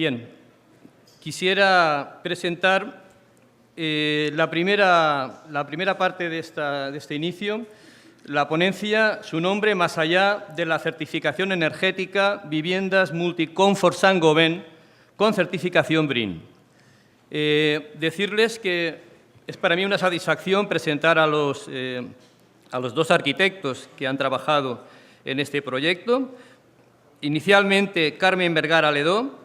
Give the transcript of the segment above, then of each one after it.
Bien, quisiera presentar la primera parte de este inicio, la ponencia, su nombre, más allá de la certificación energética, viviendas Multi-Comfort Saint-Gobain con certificación BREEAM. Decirles que es para mí una satisfacción presentar a los dos arquitectos que han trabajado en este proyecto. Inicialmente, Carmen Vergara Ledó,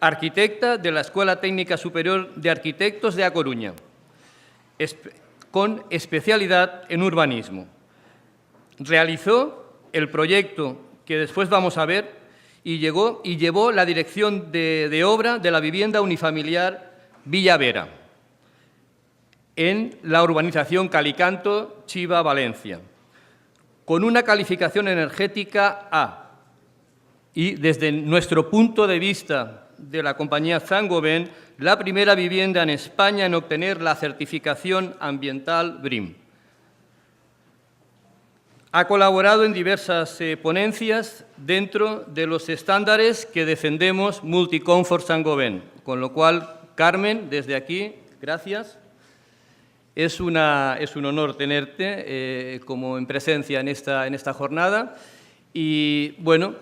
arquitecta de la Escuela Técnica Superior de Arquitectos de A Coruña, con especialidad en urbanismo. Realizó el proyecto que después vamos a ver y llevó la dirección de obra de la vivienda unifamiliar Villa Vera, en la urbanización Calicanto, Chiva, Valencia, con una calificación energética A. Y desde nuestro punto de vista de la compañía Saint-Gobain, la primera vivienda en España en obtener la certificación ambiental BREEAM. Ha colaborado en diversas ponencias dentro de los estándares que defendemos Multi-Comfort Saint-Gobain, con lo cual, Carmen, desde aquí, gracias. Es un honor tenerte como en presencia en esta jornada y, bueno,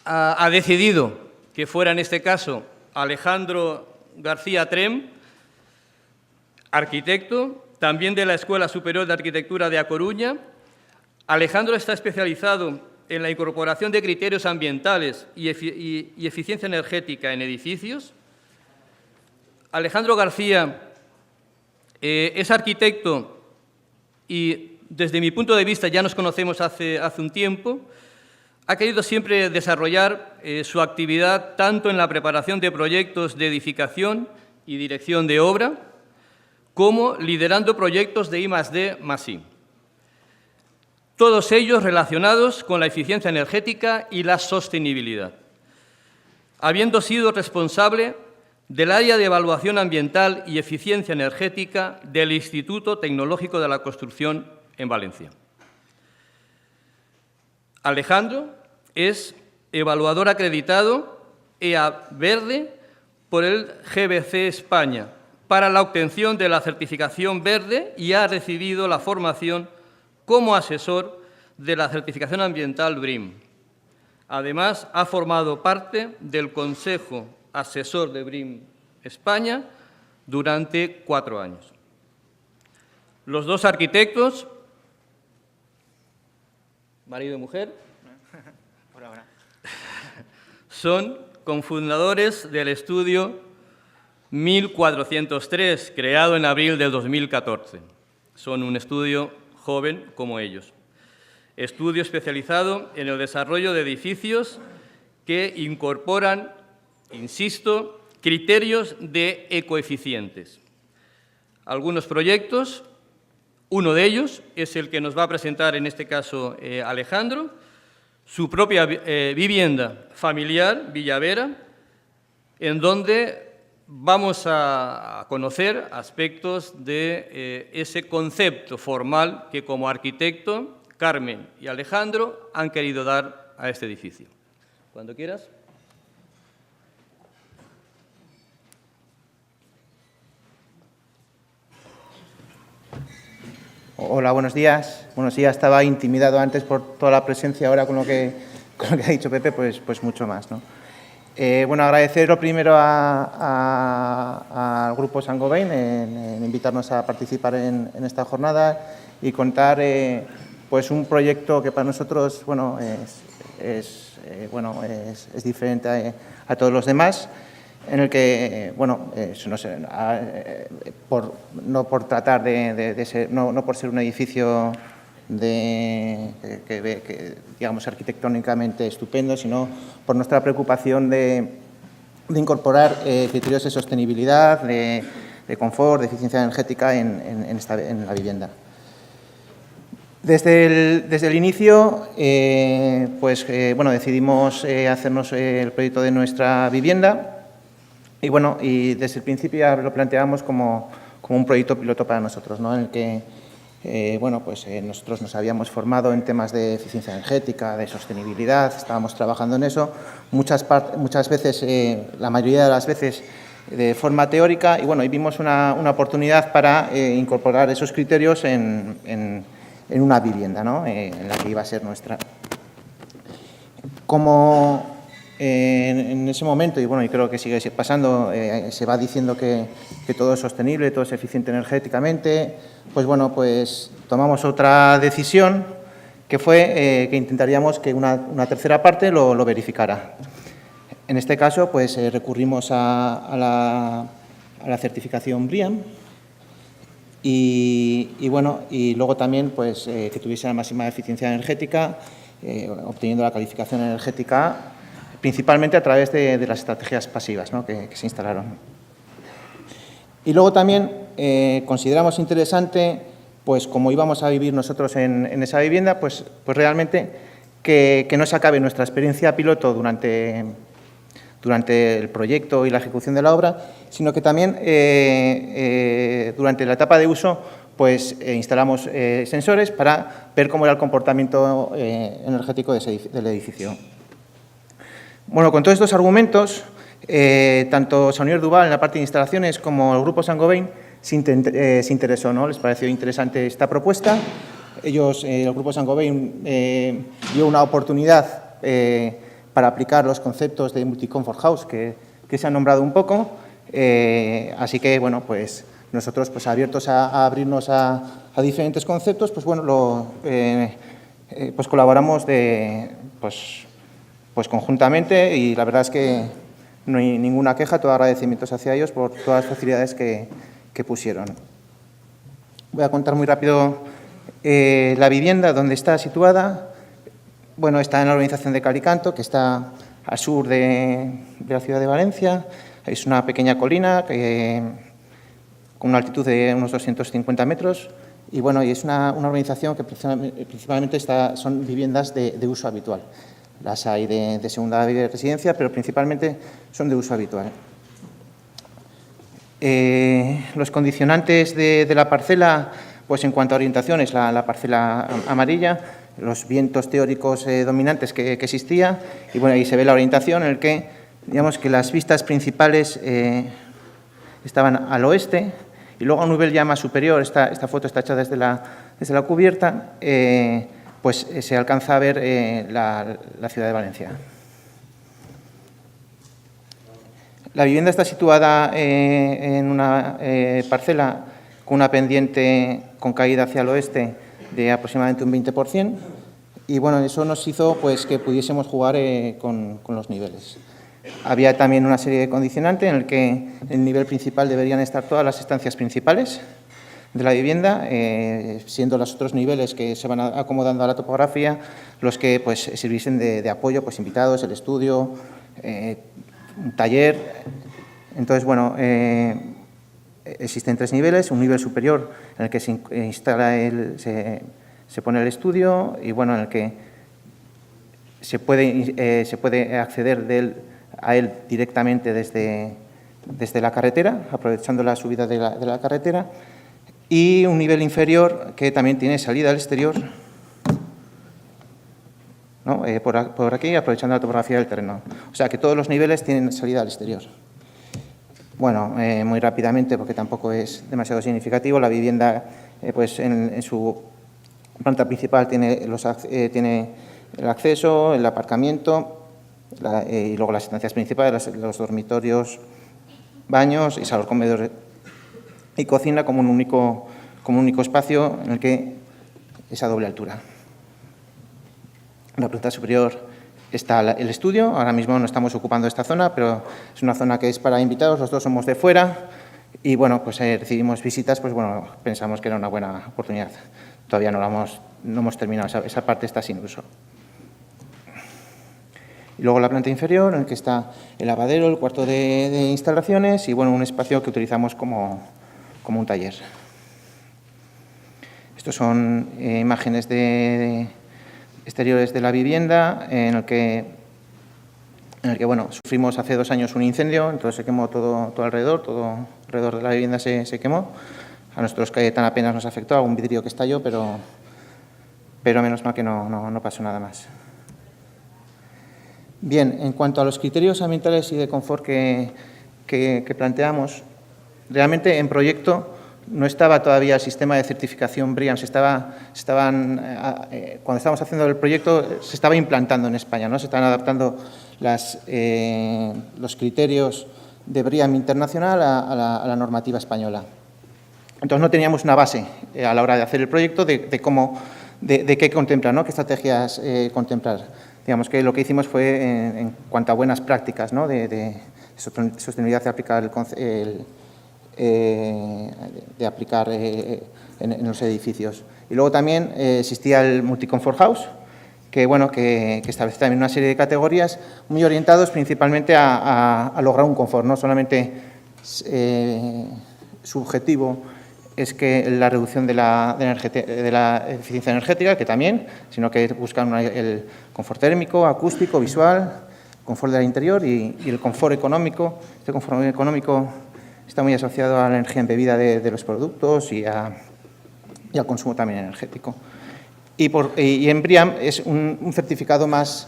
ha decidido que fuera, en este caso, Alejandro García Trem, arquitecto, también de la Escuela Superior de Arquitectura de A Coruña. Alejandro está especializado en la incorporación de criterios ambientales y eficiencia energética en edificios. Alejandro García es arquitecto y, desde mi punto de vista, ya nos conocemos hace un tiempo. Ha querido siempre desarrollar su actividad tanto en la preparación de proyectos de edificación y dirección de obra, como liderando proyectos de I+D+I. Todos ellos relacionados con la eficiencia energética y la sostenibilidad, habiendo sido responsable del área de evaluación ambiental y eficiencia energética del Instituto Tecnológico de la Construcción en Valencia. Alejandro es evaluador acreditado EA Verde por el GBC España para la obtención de la certificación verde y ha recibido la formación como asesor de la certificación ambiental BREEAM. Además, ha formado parte del Consejo Asesor de BREEAM España durante 4 años. Los dos arquitectos, marido y mujer, por ahora, son cofundadores del estudio 1403, creado en abril del 2014. Son un estudio joven como ellos. Estudio especializado en el desarrollo de edificios que incorporan, insisto, criterios de ecoeficientes. Algunos proyectos, uno de ellos es el que nos va a presentar en este caso Alejandro, su propia vivienda familiar, Villa Vera, en donde vamos a conocer aspectos de ese concepto formal que como arquitecto Carmen y Alejandro han querido dar a este edificio. Cuando quieras. Hola, buenos días. Bueno, sí, ya estaba intimidado antes por toda la presencia, ahora con lo que ha dicho Pepe, pues mucho más, ¿no? Bueno, agradecer lo primero al Grupo Saint-Gobain en invitarnos a participar en esta jornada y contar pues un proyecto que para nosotros bueno, es diferente a todos los demás, en el que, bueno, no sé, no por tratar de ser, no por ser un edificio digamos, arquitectónicamente estupendo, sino por nuestra preocupación de incorporar criterios de sostenibilidad, de confort, de eficiencia energética en la vivienda. Desde el inicio, bueno, decidimos hacernos el proyecto de nuestra vivienda. Y bueno, y desde el principio ya lo planteábamos como un proyecto piloto para nosotros, ¿no? En el que bueno, pues nosotros nos habíamos formado en temas de eficiencia energética, de sostenibilidad, estábamos trabajando en eso, muchas veces, la mayoría de las veces, de forma teórica, y bueno, y vimos una oportunidad para incorporar esos criterios en una vivienda, ¿no? En la que iba a ser nuestra. Como en ese momento, y bueno, y creo que sigue pasando, se va diciendo que todo es sostenible, todo es eficiente energéticamente, pues bueno, pues tomamos otra decisión que fue que intentaríamos que una tercera parte lo verificara. En este caso, pues recurrimos a la certificación BREEAM y bueno, y luego también pues que tuviese la máxima eficiencia energética, obteniendo la calificación energética A, principalmente a través de las estrategias pasivas, ¿no? que se instalaron. Y luego también consideramos interesante, pues como íbamos a vivir nosotros en esa vivienda, pues realmente que no se acabe nuestra experiencia piloto durante el proyecto y la ejecución de la obra, sino que también durante la etapa de uso pues instalamos sensores para ver cómo era el comportamiento energético del edificio. Bueno, con todos estos argumentos, tanto Saunier Duval en la parte de instalaciones como el Grupo Saint-Gobain se interesó, ¿no? Les pareció interesante esta propuesta. Ellos, el Grupo Saint-Gobain, dio una oportunidad para aplicar los conceptos de Multi-Comfort House que se han nombrado un poco. Así que, bueno, pues nosotros, pues abiertos a abrirnos a diferentes conceptos, pues bueno, pues colaboramos pues conjuntamente y la verdad es que no hay ninguna queja, todo agradecimientos hacia ellos por todas las facilidades que pusieron. Voy a contar muy rápido la vivienda, donde está situada. Bueno, está en la urbanización de Calicanto, que está al sur de la ciudad de Valencia. Es una pequeña colina con una altitud de unos 250 metros. Y bueno, y es una urbanización que principalmente son viviendas de uso habitual. Las hay de segunda residencia, pero principalmente son de uso habitual. Los condicionantes de la parcela, pues en cuanto a orientación, es la parcela amarilla, los vientos teóricos dominantes que existía, y bueno, ahí se ve la orientación en el que, digamos que las vistas principales estaban al oeste, y luego a un nivel ya más superior, esta foto está hecha desde la cubierta, pues se alcanza a ver la ciudad de Valencia. La vivienda está situada en una parcela con una pendiente con caída hacia el oeste de aproximadamente un 20%, y bueno, eso nos hizo pues que pudiésemos jugar con los niveles. Había también una serie de condicionantes en el que el nivel principal deberían estar todas las estancias principales de la vivienda, siendo los otros niveles que se van acomodando a la topografía los que pues sirviesen de apoyo, pues invitados, el estudio, un taller. Entonces, bueno, existen 3 niveles, un nivel superior en el que se instala se pone el estudio y bueno, en el que se puede acceder a él directamente desde la carretera, aprovechando la subida de la carretera, y un nivel inferior que también tiene salida al exterior, ¿no? Por aquí, aprovechando la topografía del terreno. O sea, que todos los niveles tienen salida al exterior. Bueno, muy rápidamente, porque tampoco es demasiado significativo, la vivienda, pues en su planta principal tiene el acceso, el aparcamiento, y luego las estancias principales, los dormitorios, baños y salón, comedor y cocina como un único espacio en el que es a doble altura. En la planta superior está el estudio. Ahora mismo no estamos ocupando esta zona, pero es una zona que es para invitados. Los dos somos de fuera y, bueno, pues recibimos visitas, pues bueno, pensamos que era una buena oportunidad. Todavía no hemos terminado, esa parte está sin uso. Y luego la planta inferior, en el que está el lavadero, el cuarto de instalaciones y, bueno, un espacio que utilizamos como un taller. Estos son imágenes exteriores de la vivienda en el que bueno, sufrimos hace 2 años un incendio, entonces se quemó todo alrededor de la vivienda se quemó. A nosotros que tan apenas nos afectó, algún vidrio que estalló, pero menos mal que no pasó nada más. Bien, en cuanto a los criterios ambientales y de confort que planteamos, realmente en proyecto no estaba todavía el sistema de certificación BREEAM, cuando estábamos haciendo el proyecto se estaba implantando en España, ¿no? Se estaban adaptando los criterios de BREEAM internacional a la normativa española. Entonces no teníamos una base a la hora de hacer el proyecto de qué contemplar, ¿no? Qué estrategias contemplar. Digamos que lo que hicimos fue en cuanto a buenas prácticas, ¿no? de sostenibilidad de aplicar en los edificios. Y luego también existía el Multi-Comfort House, que establece también una serie de categorías muy orientados principalmente a lograr un confort, no solamente subjetivo es que la reducción de la eficiencia energética, que también, sino que buscan el confort térmico, acústico, visual, confort del interior y el confort económico. Este confort económico está muy asociado a la energía embebida de los productos y al consumo también energético. Y en BREEAM es un certificado más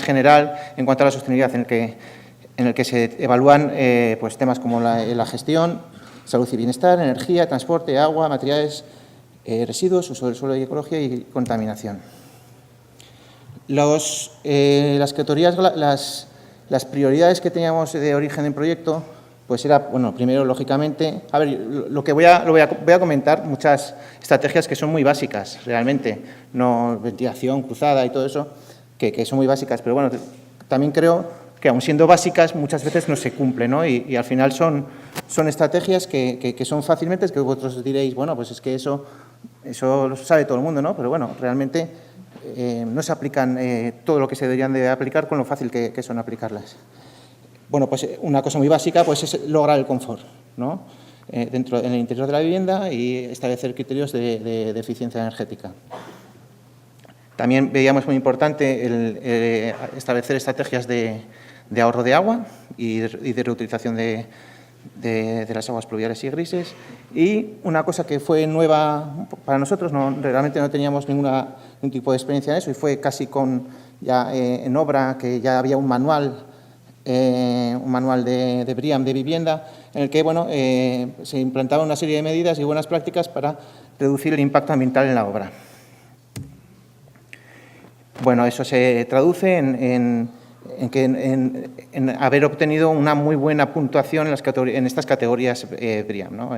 general en cuanto a la sostenibilidad, en el que se evalúan pues temas como la gestión, salud y bienestar, energía, transporte, agua, materiales, residuos, uso del suelo y ecología y contaminación. Las categorías, las prioridades que teníamos de origen del proyecto, pues era, bueno, primero, lógicamente, a ver, lo que voy a comentar, muchas estrategias que son muy básicas, realmente, no ventilación cruzada y todo eso, que son muy básicas, pero bueno, también creo que aun siendo básicas, muchas veces no se cumplen, ¿no? Y al final son estrategias que son fácilmente, es que vosotros diréis, bueno, pues es que eso lo sabe todo el mundo, ¿no? Pero bueno, realmente no se aplican todo lo que se deberían de aplicar con lo fácil que son aplicarlas. Bueno, pues una cosa muy básica pues es lograr el confort, ¿no? En el interior de la vivienda y establecer criterios de eficiencia energética. También veíamos muy importante establecer estrategias de ahorro de agua y de reutilización de las aguas pluviales y grises. Y una cosa que fue nueva para nosotros, realmente no teníamos ningún tipo de experiencia en eso, y fue casi en obra, que ya había un manual de BREEAM de vivienda, en el que se implantaba una serie de medidas y buenas prácticas para reducir el impacto ambiental en la obra. Bueno, eso se traduce en haber obtenido una muy buena puntuación en estas categorías BREEAM, ¿no?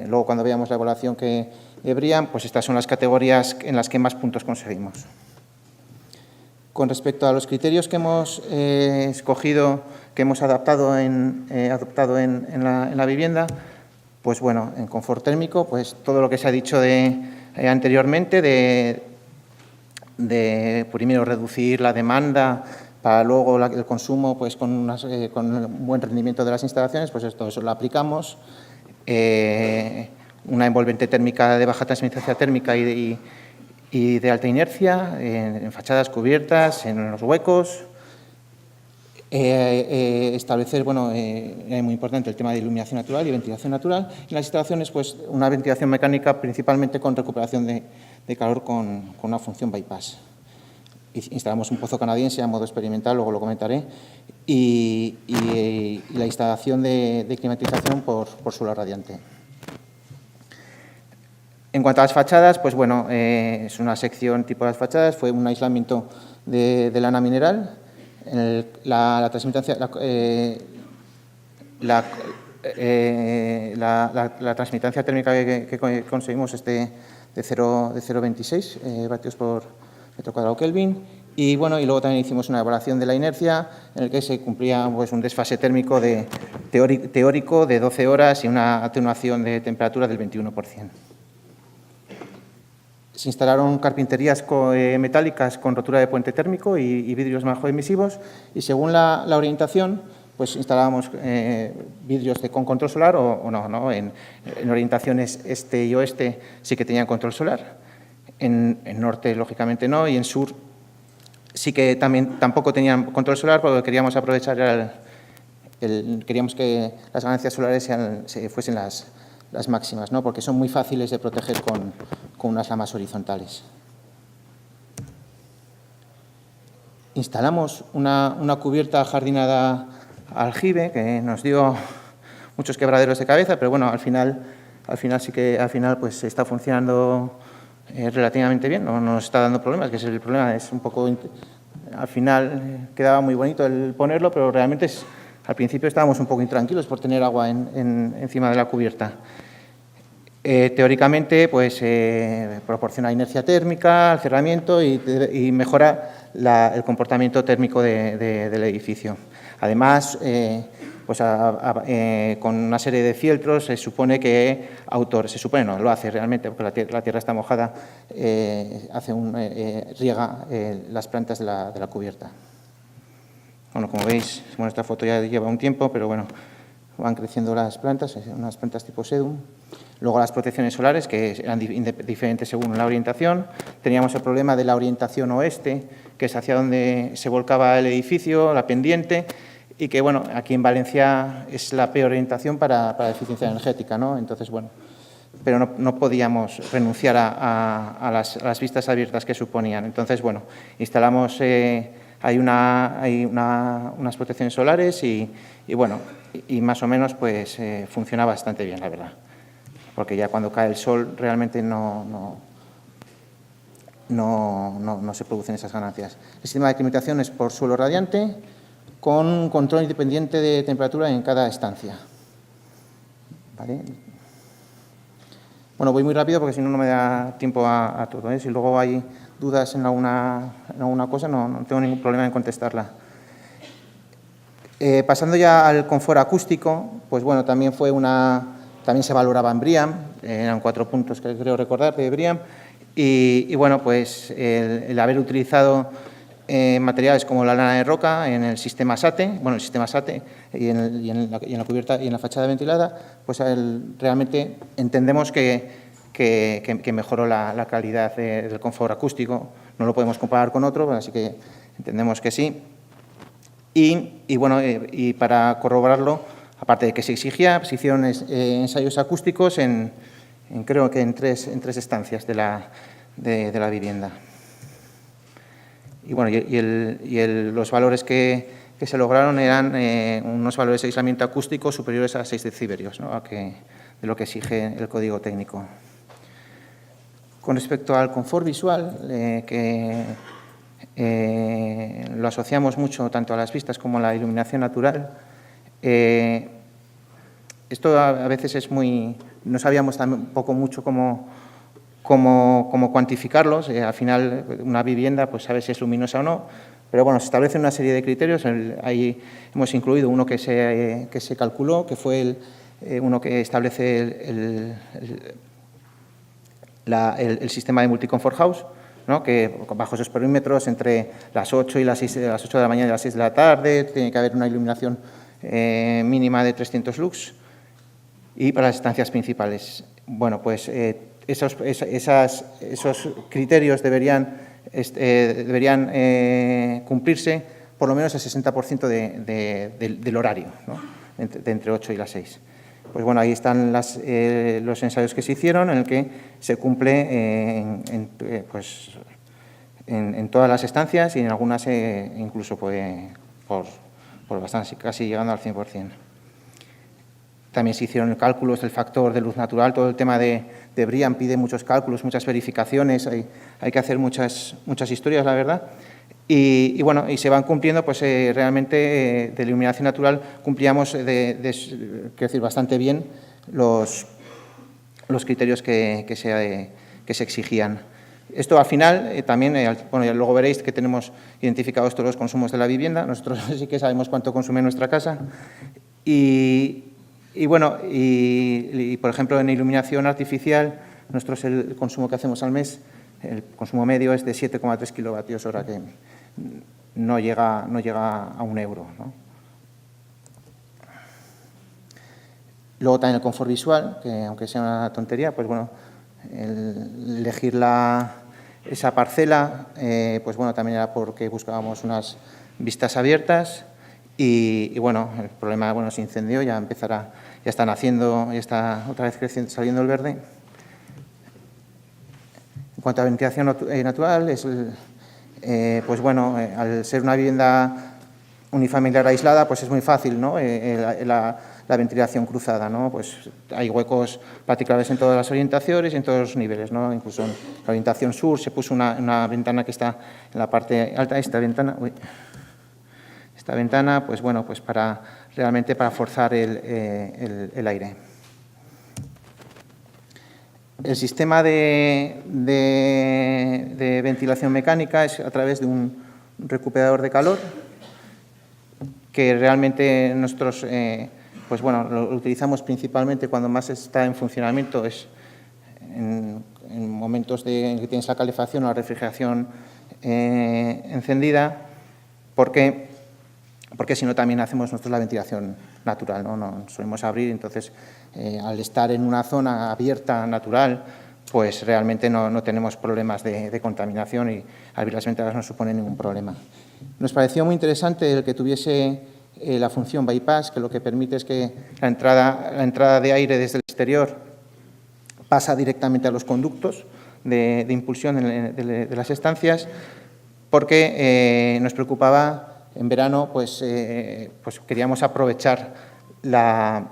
Luego, cuando veamos la evaluación de BREEAM, pues estas son las categorías en las que más puntos conseguimos. Con respecto a los criterios que hemos escogido, que hemos adoptado en la vivienda, pues bueno, en confort térmico, pues todo lo que se ha dicho anteriormente de primero reducir la demanda para luego el consumo pues con un buen rendimiento de las instalaciones, pues eso lo aplicamos. Una envolvente térmica de baja transmitancia térmica y de alta inercia en fachadas cubiertas, en los huecos. Establecer, es muy importante el tema de iluminación natural y ventilación natural. En las instalaciones, pues una ventilación mecánica principalmente con recuperación de calor con una función bypass. Instalamos un pozo canadiense a modo experimental, luego lo comentaré, y la instalación de climatización por suelo radiante. En cuanto a las fachadas, pues bueno, es una sección tipo de las fachadas, fue un aislamiento de lana mineral. La transmitancia térmica que conseguimos es de 0,26 vatios por metro cuadrado Kelvin. Y bueno, y luego también hicimos una evaluación de la inercia en el que se cumplía pues un desfase térmico teórico de 12 horas y una atenuación de temperatura del 21%. Se instalaron carpinterías metálicas con rotura de puente térmico y vidrios bajo emisivos, y según la orientación pues instalábamos vidrios con control solar o no. En orientaciones este y oeste sí que tenían control solar, en norte lógicamente no, y en sur sí que tampoco tenían control solar, porque queríamos aprovechar queríamos que las ganancias solares fuesen las máximas, ¿no? Porque son muy fáciles de proteger con unas lamas horizontales. Instalamos una cubierta jardinada aljibe que nos dio muchos quebraderos de cabeza, pero bueno, al final pues está funcionando relativamente bien, no nos está dando problemas, que ese es el problema, es un poco... Al final quedaba muy bonito el ponerlo, pero realmente al principio estábamos un poco intranquilos por tener agua encima de la cubierta. Teóricamente, pues proporciona inercia térmica al cerramiento y mejora el comportamiento térmico del edificio. Además, pues con una serie de fieltros se supone que no lo hace realmente, porque la tierra está mojada, riega las plantas de la cubierta. Bueno, como veis, esta foto ya lleva un tiempo, pero bueno, van creciendo las plantas, unas plantas tipo sedum. Luego las protecciones solares, que eran diferentes según la orientación. Teníamos el problema de la orientación oeste, que es hacia donde se volcaba el edificio, la pendiente, y que, bueno, aquí en Valencia es la peor orientación para la eficiencia energética, ¿no? Entonces, bueno, pero no podíamos renunciar a las vistas abiertas que suponían. Entonces, bueno, instalamos, hay unas protecciones solares y bueno, y más o menos pues funciona bastante bien, la verdad. Porque ya cuando cae el sol realmente no se producen esas ganancias. El sistema de climatización es por suelo radiante, con control independiente de temperatura en cada estancia. ¿Vale? Bueno, voy muy rápido porque si no, no me da tiempo a todo, ¿eh? Si luego hay dudas en alguna cosa, no tengo ningún problema en contestarla. Pasando ya al confort acústico, pues bueno, también se valoraba en BREEAM, eran 4 puntos que creo recordar de BREEAM, y bueno, pues el haber utilizado materiales como la lana de roca en el sistema SATE, y en la cubierta y en la fachada ventilada, pues realmente entendemos que mejoró la calidad del confort acústico. No lo podemos comparar con otro, así que entendemos que sí. Y bueno, y para corroborarlo, aparte de que se exigía, se hicieron ensayos acústicos creo que en tres estancias de la vivienda. Y bueno, los valores que se lograron eran unos valores de aislamiento acústico superiores a 6 decibelios, ¿no? De lo que exige el código técnico. Con respecto al confort visual, que lo asociamos mucho tanto a las vistas como a la iluminación natural, esto a veces no sabíamos tampoco mucho cómo cuantificarlos. Al final, una vivienda pues sabe si es luminosa o no, pero bueno, se establecen una serie de criterios. Ahí hemos incluido uno que se calculó, que fue uno que establece el sistema de multi-comfort house, ¿no? Que bajo esos perímetros, entre las 8 y las 8 de la mañana y las 6 de la tarde, tiene que haber una iluminación mínima de 300 lux. Y para las estancias principales, bueno, pues esos criterios deberían cumplirse por lo menos el 60% del horario, ¿no? de entre 8 y las 6. Pues bueno, ahí están los ensayos que se hicieron, en el que se cumple en todas las estancias y en algunas incluso por bastante, casi llegando al 100%. También se hicieron cálculos del factor de luz natural. Todo el tema de BREEAM pide muchos cálculos, muchas verificaciones, hay que hacer muchas historias, la verdad. Y bueno, y se van cumpliendo, pues realmente de iluminación natural cumplíamos, quiero decir, bastante bien los criterios que se exigían. Esto al final también, bueno, ya luego veréis que tenemos identificados todos los consumos de la vivienda. Nosotros sí que sabemos cuánto consume nuestra casa. Y bueno, por ejemplo, en iluminación artificial, nosotros el consumo que hacemos al mes, el consumo medio es de 7,3 kilovatios hora, que no llega a 1 euro, ¿no? Luego también el confort visual, que aunque sea una tontería, pues bueno, elegir esa parcela, pues bueno, también era porque buscábamos unas vistas abiertas Y bueno, el problema se incendió, ya está naciendo, ya está otra vez creciendo, saliendo el verde. En cuanto a ventilación natural, pues bueno, al ser una vivienda unifamiliar aislada, pues es muy fácil, ¿no? La ventilación cruzada, ¿no? Pues hay huecos particulares en todas las orientaciones y en todos los niveles, ¿no? Incluso en la orientación sur se puso una ventana que está en la parte alta. Esta ventana, pues bueno, pues realmente para forzar el aire. El sistema de ventilación mecánica es a través de un recuperador de calor, que realmente nosotros pues bueno, lo utilizamos principalmente cuando más está en funcionamiento, es en momentos en que tienes la calefacción o la refrigeración encendida, porque si no también hacemos nosotros la ventilación natural, no solemos abrir, entonces al estar en una zona abierta, natural, pues realmente no tenemos problemas de contaminación y abrir las ventanas no supone ningún problema. Nos pareció muy interesante el que tuviese la función bypass, que lo que permite es que la entrada de aire desde el exterior pasa directamente a los conductos de impulsión de las estancias, porque nos preocupaba en verano, pues queríamos aprovechar la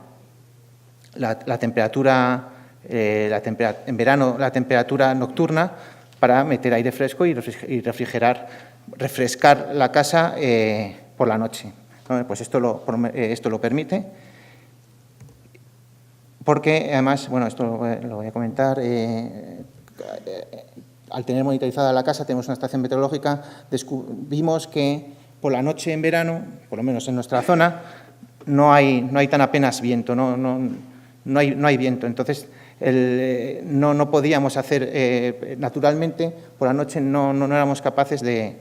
temperatura, en verano la temperatura nocturna para meter aire fresco y refrescar la casa por la noche. Pues esto lo permite, porque además, bueno, esto lo voy a comentar, al tener monitorizada la casa, tenemos una estación meteorológica, vimos que por la noche en verano, por lo menos en nuestra zona, no hay tan apenas viento, no hay viento. Entonces, no podíamos hacer, naturalmente, por la noche no éramos capaces de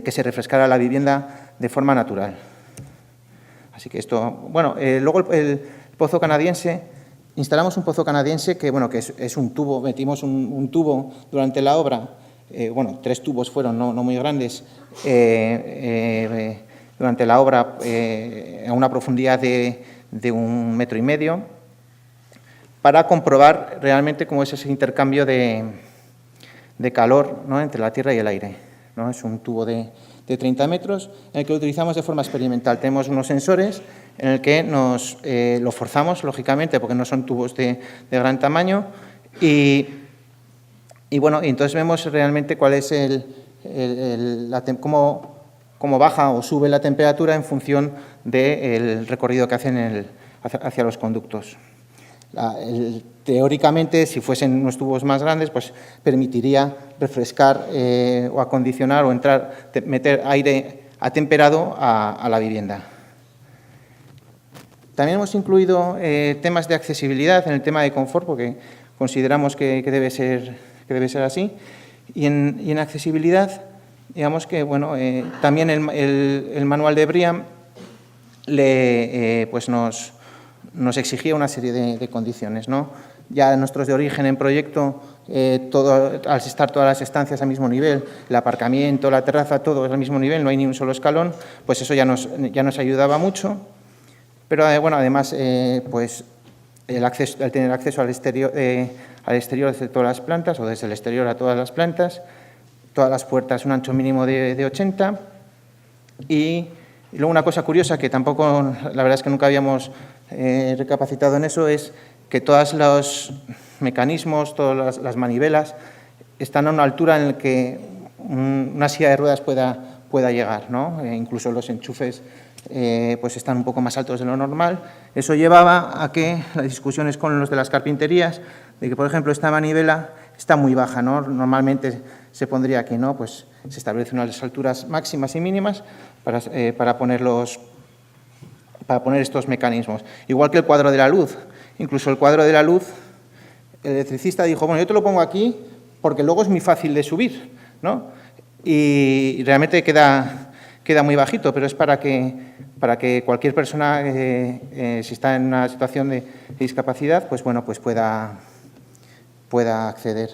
que se refrescara la vivienda de forma natural. Así que esto, bueno, luego el pozo canadiense, instalamos un pozo canadiense que, bueno, que es un tubo, metimos un tubo durante la obra, bueno, 3 tubos fueron, no muy grandes, durante la obra a una profundidad de 1,5 metros, para comprobar realmente cómo es ese intercambio de calor, ¿no?, entre la tierra y el aire, ¿no? Es un tubo de 30 metros, en el que lo utilizamos de forma experimental. Tenemos unos sensores en el que lo forzamos, lógicamente, porque no son tubos de gran tamaño, y bueno, entonces vemos realmente cuál es cómo baja o sube la temperatura en función del recorrido que hacen hacia los conductos. Teóricamente, si fuesen unos tubos más grandes, pues permitiría refrescar o acondicionar o meter aire atemperado a la vivienda. También hemos incluido temas de accesibilidad en el tema de confort, porque consideramos que debe ser así. Y en accesibilidad, digamos que bueno, también el manual de BREEAM pues nos exigía una serie de condiciones, ¿no? Ya nuestros de origen en proyecto, al estar todas las estancias al mismo nivel, el aparcamiento, la terraza, todo es al mismo nivel, no hay ni un solo escalón, pues eso ya nos ayudaba mucho. Pero bueno, además, pues el tener acceso al exterior desde todas las plantas o desde el exterior a todas las plantas, todas las puertas un ancho mínimo de 80. Y luego una cosa curiosa que tampoco, la verdad es que nunca habíamos recapacitado en eso, es que todos los mecanismos, todas las manivelas están a una altura en la que una silla de ruedas pueda llegar, ¿no? Incluso los enchufes pues están un poco más altos de lo normal. Eso llevaba a que las discusiones con los de las carpinterías, de que, por ejemplo, esta manivela está muy baja, ¿no? Normalmente se pondría aquí, ¿no? Pues se establecen unas alturas máximas y mínimas para poner estos mecanismos. Igual que el cuadro de la luz. Incluso el cuadro de la luz, el electricista dijo, bueno, yo te lo pongo aquí porque luego es muy fácil de subir, ¿no? Y realmente queda muy bajito, pero es para que cualquier persona, si está en una situación de discapacidad, pues bueno, pues pueda acceder.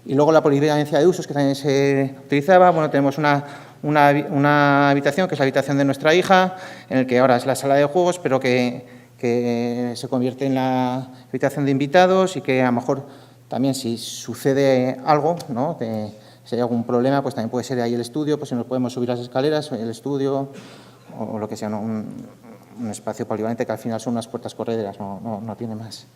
Y luego la polivalencia de usos que también se utilizaba. Bueno, tenemos una una habitación que es la habitación de nuestra hija, en el que ahora es la sala de juegos, pero que se convierte en la habitación de invitados y que a lo mejor también si sucede algo, ¿no? Si hay algún problema, pues también puede ser ahí el estudio, pues si nos podemos subir las escaleras, el estudio o lo que sea, ¿no? Un espacio polivalente que al final son unas puertas correderas, no tiene más.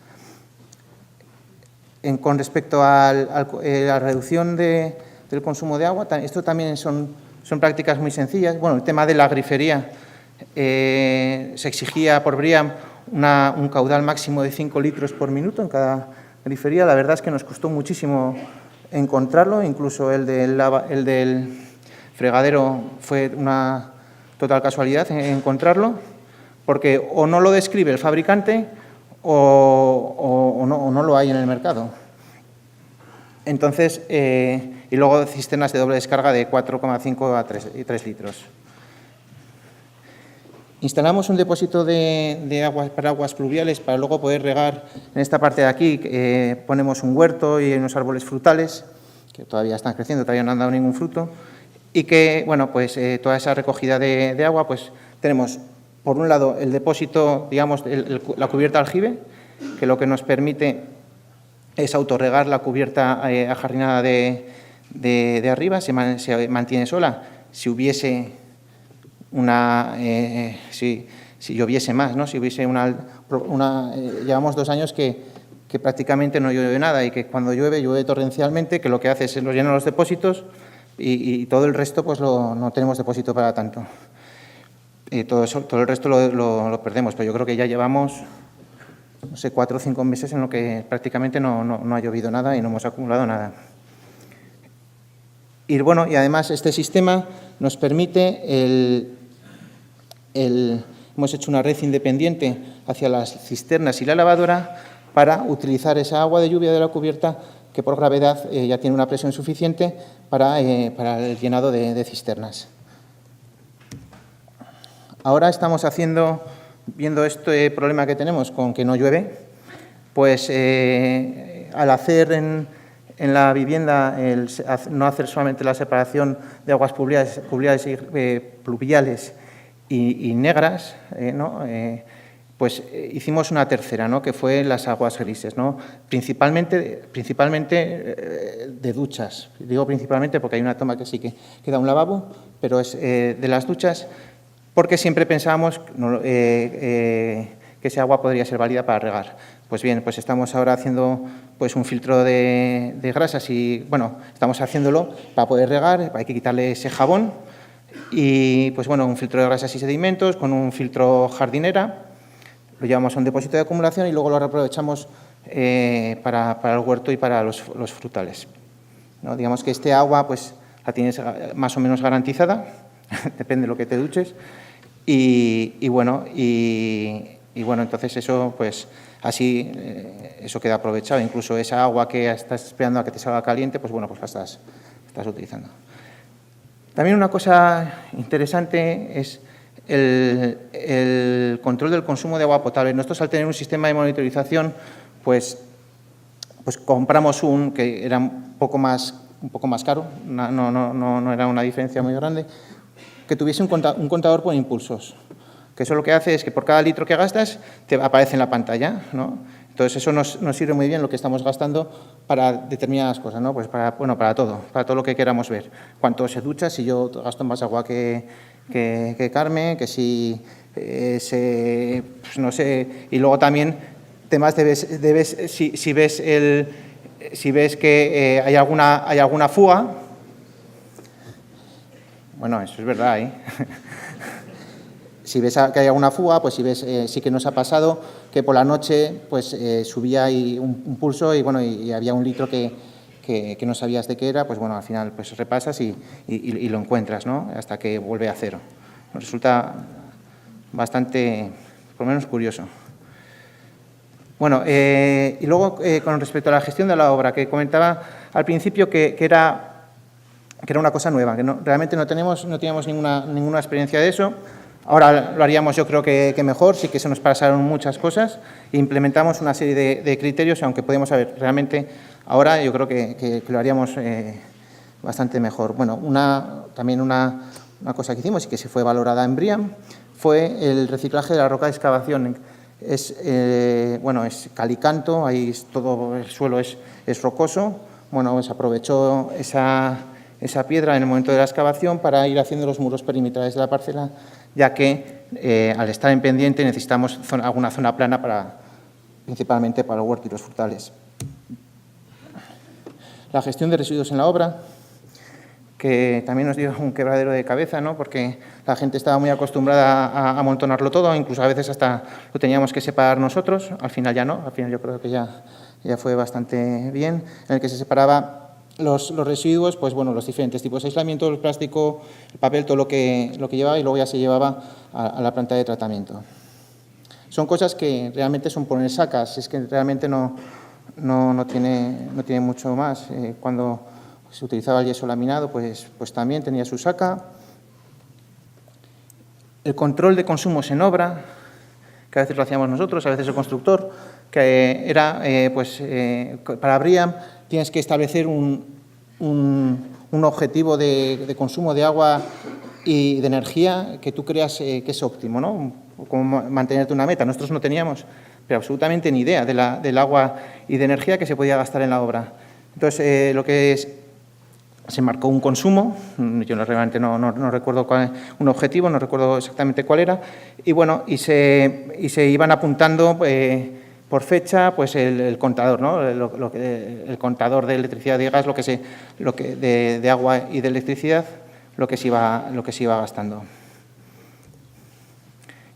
Con respecto a la reducción del consumo de agua, esto también son prácticas muy sencillas. Bueno, el tema de la grifería, se exigía por BRIAM un caudal máximo de 5 litros por minuto en cada grifería. La verdad es que nos costó muchísimo encontrarlo, incluso el del fregadero fue una total casualidad encontrarlo, porque o no lo describe el fabricante o no lo hay en el mercado. Entonces, y luego cisternas de doble descarga de 4,5 a 3 litros. Instalamos un depósito de aguas para aguas pluviales para luego poder regar. En esta parte de aquí ponemos un huerto y unos árboles frutales que todavía están creciendo, todavía no han dado ningún fruto, y que, bueno, pues toda esa recogida de agua, pues tenemos, por un lado, el depósito, digamos, la cubierta aljibe, que lo que nos permite es autorregar la cubierta ajardinada de arriba, se mantiene sola. Si hubiese si lloviese más, ¿no? Si hubiese llevamos 2 años que prácticamente no llueve nada y que cuando llueve torrencialmente, que lo que hace es lo llena los depósitos y todo el resto pues no tenemos depósito para tanto. Todo el resto lo perdemos, pero yo creo que ya llevamos, no sé, 4 o 5 meses en lo que prácticamente no ha llovido nada y no hemos acumulado nada. Y bueno, y además este sistema nos permite hemos hecho una red independiente hacia las cisternas y la lavadora para utilizar esa agua de lluvia de la cubierta que por gravedad ya tiene una presión suficiente para el llenado de cisternas. Ahora estamos viendo este problema que tenemos con que no llueve, pues al hacer en la vivienda, no hacer solamente la separación de aguas pluviales y negras, ¿no? Pues hicimos una tercera, ¿no? Que fue las aguas grises, ¿no? Principalmente de duchas. Digo principalmente porque hay una toma que sí que queda un lavabo, pero es de las duchas, porque siempre pensábamos que ese agua podría ser válida para regar. Pues bien, pues estamos ahora haciendo pues un filtro de grasas y, bueno, estamos haciéndolo para poder regar, hay que quitarle ese jabón y, pues bueno, un filtro de grasas y sedimentos con un filtro jardinera, lo llevamos a un depósito de acumulación y luego lo reaprovechamos para el huerto y para los frutales, ¿no? Digamos que este agua pues la tienes más o menos garantizada, depende de lo que te duches y bueno, entonces eso pues así eso queda aprovechado, incluso esa agua que estás esperando a que te salga caliente, pues bueno, pues la estás utilizando. También una cosa interesante es el control del consumo de agua potable. Nosotros, al tener un sistema de monitorización, pues compramos que era un poco más caro, no era una diferencia muy grande, que tuviese un contador por impulsos, que eso lo que hace es que por cada litro que gastas te aparece en la pantalla, ¿no? Entonces eso nos sirve muy bien lo que estamos gastando para determinadas cosas, ¿no? Pues para todo lo que queramos ver. Cuánto se ducha, si yo gasto más agua que Carmen, que si pues no sé, y luego también temas si ves que hay alguna fuga, bueno, eso es verdad, ¿eh? Si ves que hay alguna fuga, pues si ves, sí que nos ha pasado que por la noche pues subía ahí un pulso y bueno, y había un litro que no sabías de qué era, pues bueno, al final pues repasas y lo encuentras, ¿no? Hasta que vuelve a cero. Nos resulta bastante, por lo menos, curioso. Bueno, y luego con respecto a la gestión de la obra, que comentaba al principio que era una cosa nueva, que realmente no teníamos ninguna experiencia de eso. Ahora lo haríamos, yo creo que mejor, sí que se nos pasaron muchas cosas e implementamos una serie de criterios, aunque podemos saber realmente ahora yo creo que lo haríamos bastante mejor. Bueno, también una una cosa que hicimos y que se fue valorada en BRIAM, fue el reciclaje de la roca de excavación. Es calicanto, ahí todo el suelo es rocoso. Bueno, se aprovechó esa piedra en el momento de la excavación para ir haciendo los muros perimetrales de la parcela, ya que al estar en pendiente necesitamos alguna zona plana principalmente para los huertos y los frutales. La gestión de residuos en la obra, que también nos dio un quebradero de cabeza, ¿no? Porque la gente estaba muy acostumbrada a amontonarlo todo, incluso a veces hasta lo teníamos que separar nosotros. Al final ya no, al final yo creo que ya fue bastante bien, en el que se separaba los residuos, pues bueno, los diferentes tipos de aislamiento, el plástico, el papel, todo lo que llevaba, y luego ya se llevaba a la planta de tratamiento. Son cosas que realmente son poner sacas, es que realmente no tiene mucho más. Cuando se utilizaba el yeso laminado, pues también tenía su saca. El control de consumos en obra, que a veces lo hacíamos nosotros, a veces el constructor, que era, para BRIAM tienes que establecer un objetivo de consumo de agua y de energía que tú creas que es óptimo, ¿no? Como mantenerte una meta. Nosotros no teníamos pero absolutamente ni idea del agua y de energía que se podía gastar en la obra. Entonces, se marcó un consumo, yo realmente no recuerdo un objetivo, no recuerdo exactamente cuál era, y bueno, y se iban apuntando por fecha pues el contador, ¿no? El contador de electricidad y de gas, de agua y de electricidad, lo que se iba gastando.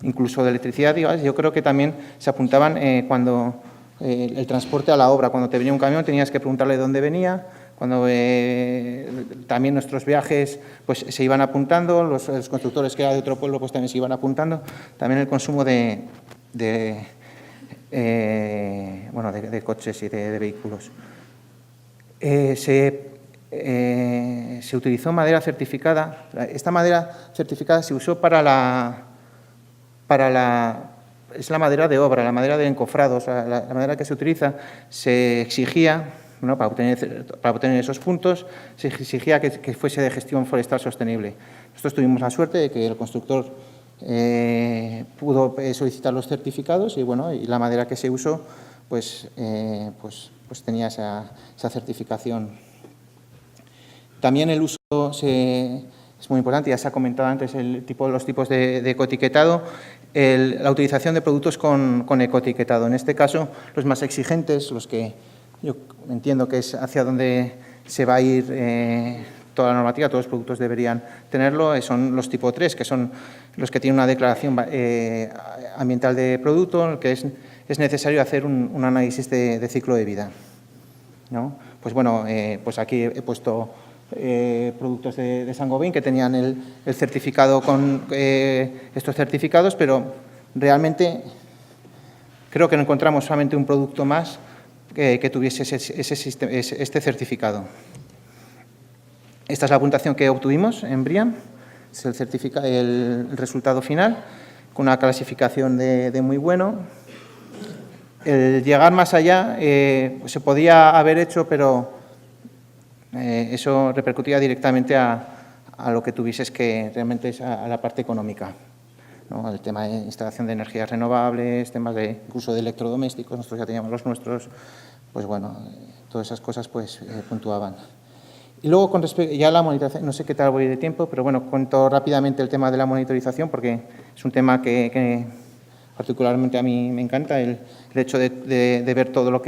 Incluso de electricidad y gas, yo creo que también se apuntaban cuando el transporte a la obra, cuando te venía un camión tenías que preguntarle de dónde venía. Cuando también nuestros viajes pues se iban apuntando, los constructores que eran de otro pueblo pues también se iban apuntando, también el consumo de coches y de vehículos. Se utilizó madera certificada. Esta madera certificada se usó es la madera de obra, la madera de encofrados, la madera que se utiliza se exigía, ¿no? Para obtener esos puntos, se exigía que fuese de gestión forestal sostenible. Nosotros tuvimos la suerte de que el constructor pudo solicitar los certificados y, bueno, y la madera que se usó pues tenía esa certificación. También el uso es muy importante, ya se ha comentado antes los tipos de ecoetiquetado, la utilización de productos con ecoetiquetado. En este caso, los más exigentes, los que yo entiendo que es hacia donde se va a ir toda la normativa, todos los productos deberían tenerlo, son los tipo 3, que son los que tienen una declaración ambiental de producto, en el que es necesario hacer un análisis de ciclo de vida, ¿no? Pues bueno, pues aquí he puesto productos de Saint-Gobain que tenían el certificado con estos certificados, pero realmente creo que no encontramos solamente un producto más que tuviese este certificado. Esta es la puntuación que obtuvimos en BRIAM, es el resultado final, con una clasificación de muy bueno. El llegar más allá se podía haber hecho, pero eso repercutía directamente a lo que tuvieses que realmente es a la parte económica, ¿no? El tema de instalación de energías renovables, temas incluso de electrodomésticos, nosotros ya teníamos los nuestros, pues bueno, todas esas cosas pues puntuaban. Y luego, con respecto ya a la monitorización, no sé qué tal voy de tiempo, pero bueno, cuento rápidamente el tema de la monitorización porque es un tema que particularmente a mí me encanta, el hecho de ver todo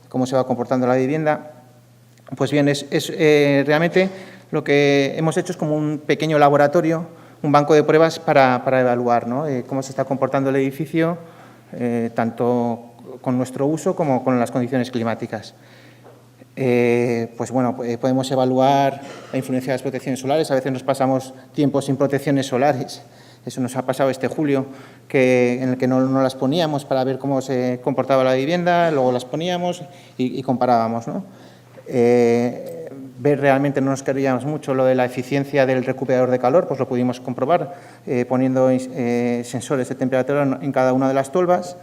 cómo se va comportando la vivienda. Pues bien, realmente lo que hemos hecho es como un pequeño laboratorio, un banco de pruebas para evaluar, ¿no? Cómo se está comportando el edificio, tanto con nuestro uso como con las condiciones climáticas. Pues bueno, podemos evaluar la influencia de las protecciones solares. A veces nos pasamos tiempo sin protecciones solares. Eso nos ha pasado este julio, en el que no las poníamos para ver cómo se comportaba la vivienda, luego las poníamos y comparábamos, ¿no? Ver realmente no nos queríamos mucho lo de la eficiencia del recuperador de calor, pues lo pudimos comprobar poniendo sensores de temperatura en cada una de las tolvas.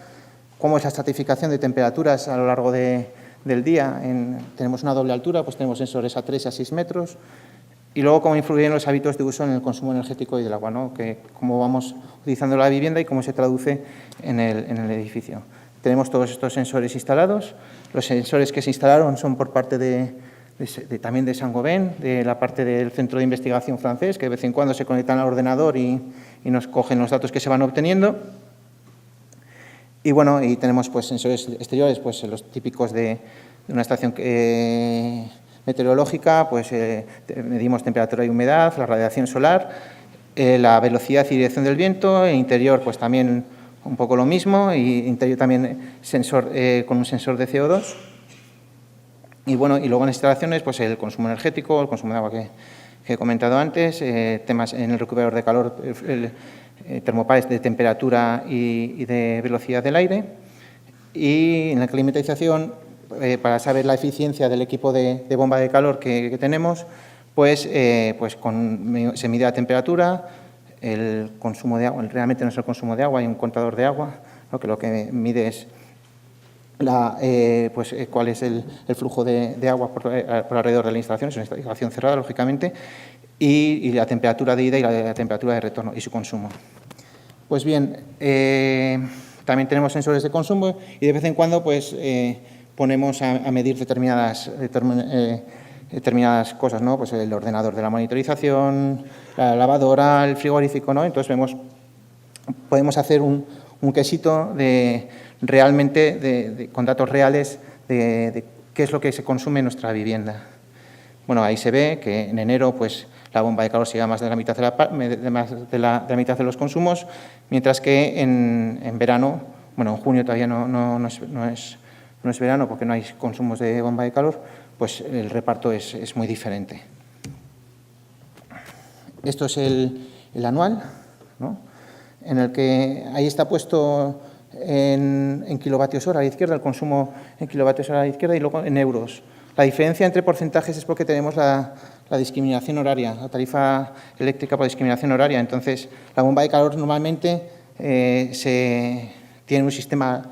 Cómo es la estratificación de temperaturas a lo largo del día. Tenemos una doble altura, pues tenemos sensores a 3 y a 6 metros. Y luego, cómo influyen los hábitos de uso en el consumo energético y del agua, ¿no? Cómo vamos utilizando la vivienda y cómo se traduce en el edificio. Tenemos todos estos sensores instalados. Los sensores que se instalaron son por parte también de Saint-Gobain, de la parte del Centro de Investigación francés, que de vez en cuando se conectan al ordenador y nos cogen los datos que se van obteniendo. Y bueno, y tenemos pues sensores exteriores, pues los típicos de una estación meteorológica, pues medimos temperatura y humedad, la radiación solar, la velocidad y dirección del viento, e interior pues también un poco lo mismo, y interior también con un sensor de CO2. Y bueno, y luego en instalaciones pues el consumo energético, el consumo de agua que he comentado antes, temas en el recuperador de calor, termopares de temperatura y de velocidad del aire, y en la climatización, para saber la eficiencia del equipo de bomba de calor que tenemos, pues se mide la temperatura, el consumo de agua, realmente no es el consumo de agua, hay un contador de agua, ¿no? Que lo que mide es cuál es el flujo de agua por alrededor de la instalación, es una instalación cerrada, lógicamente, y la temperatura de ida y la temperatura de retorno y su consumo. Pues bien, también tenemos sensores de consumo y de vez en cuando pues ponemos a medir determinadas cosas, ¿no? Pues el ordenador de la monitorización, la lavadora, el frigorífico, ¿no? Entonces podemos hacer un quesito con datos reales de qué es lo que se consume en nuestra vivienda. Bueno, ahí se ve que en enero pues la bomba de calor se lleva más de la mitad de la mitad de los consumos, mientras que en verano, bueno, en junio todavía no es verano porque no hay consumos de bomba de calor, pues el reparto es muy diferente. Esto es el anual, ¿no? En el que ahí está puesto en kilovatios hora a la izquierda, el consumo en kilovatios hora a la izquierda, y luego en euros. La diferencia entre porcentajes es porque tenemos la discriminación horaria, la tarifa eléctrica por discriminación horaria. Entonces, la bomba de calor normalmente tiene un sistema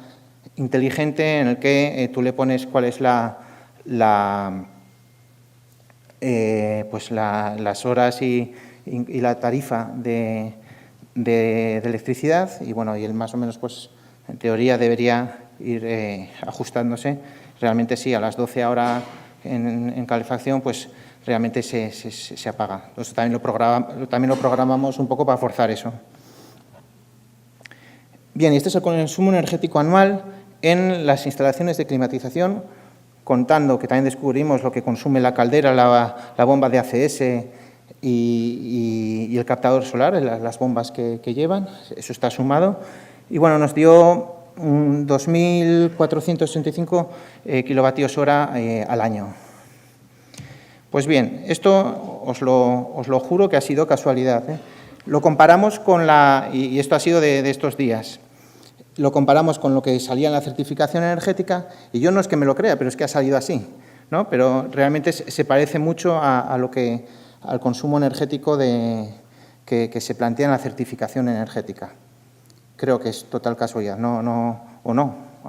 inteligente en el que tú le pones cuál es las horas y la tarifa de electricidad, y bueno, y él más o menos pues en teoría debería ir ajustándose. Realmente sí, a las 12 ahora en calefacción pues realmente se apaga. Entonces también lo programamos un poco para forzar eso. Bien, y este es el consumo energético anual en las instalaciones de climatización, contando que también descubrimos lo que consume la caldera, la bomba de ACS y el captador solar, las bombas que llevan. Eso está sumado. Y bueno, nos dio 2.465 kilovatios hora al año. Pues bien, esto os lo juro que ha sido casualidad, ¿eh? Lo comparamos con y esto ha sido de estos días, lo comparamos con lo que salía en la certificación energética, y yo no es que me lo crea, pero es que ha salido así, ¿no? Pero realmente se parece mucho al consumo energético que se plantea en la certificación energética. Creo que es total casualidad, a lo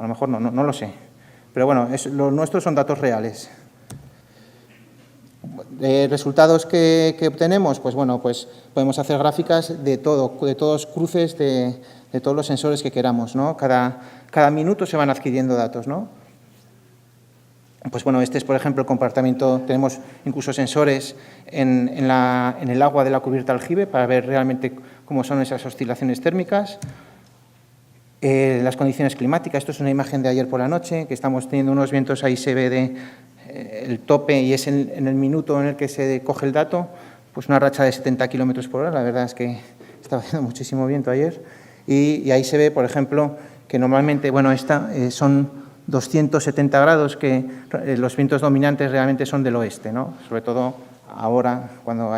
mejor no lo sé. Pero bueno, los nuestros son datos reales. Resultados que obtenemos, pues bueno, pues podemos hacer gráficas de todos cruces de todos los sensores que queramos, ¿no? Cada minuto se van adquiriendo datos, ¿no? Pues bueno, este es, por ejemplo, el comportamiento. Tenemos incluso sensores en el agua de la cubierta aljibe para ver realmente cómo son esas oscilaciones térmicas. Las condiciones climáticas, esto es una imagen de ayer por la noche, que estamos teniendo unos vientos, ahí se ve el tope y es en el minuto en el que se coge el dato, pues una racha de 70 kilómetros por hora. La verdad es que estaba haciendo muchísimo viento ayer, y ahí se ve, por ejemplo, que normalmente, bueno, son 270 grados, que los vientos dominantes realmente son del oeste, ¿no? Sobre todo ahora, cuando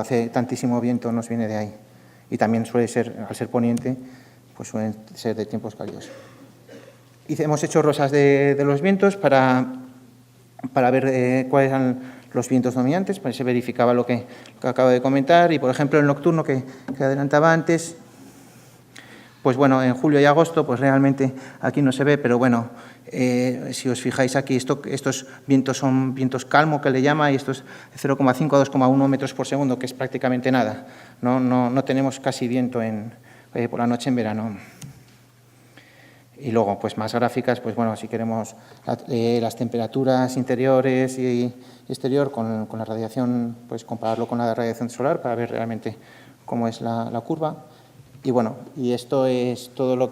hace tantísimo viento, nos viene de ahí. Y también suele ser, al ser poniente, pues suelen ser de tiempos cálidos. Hemos hecho rosas de los vientos para ver cuáles eran los vientos dominantes, pues se verificaba lo que acabo de comentar. Y, por ejemplo, el nocturno que adelantaba antes, Pues bueno, en julio y agosto, pues realmente aquí no se ve, pero bueno, si os fijáis aquí, estos vientos son vientos calmo, que le llama, y estos 0,5 a 2,1 metros por segundo, que es prácticamente nada. No tenemos casi viento por la noche en verano. Y luego, pues más gráficas, pues bueno, si queremos las temperaturas interiores y exterior con la radiación, pues compararlo con la radiación solar para ver realmente cómo es la curva. Y bueno, y esto es toda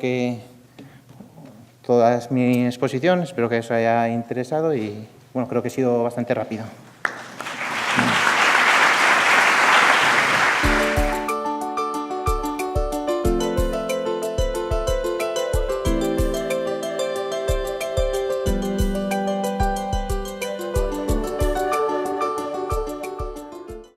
es mi exposición. Espero que os haya interesado y bueno, creo que he sido bastante rápido.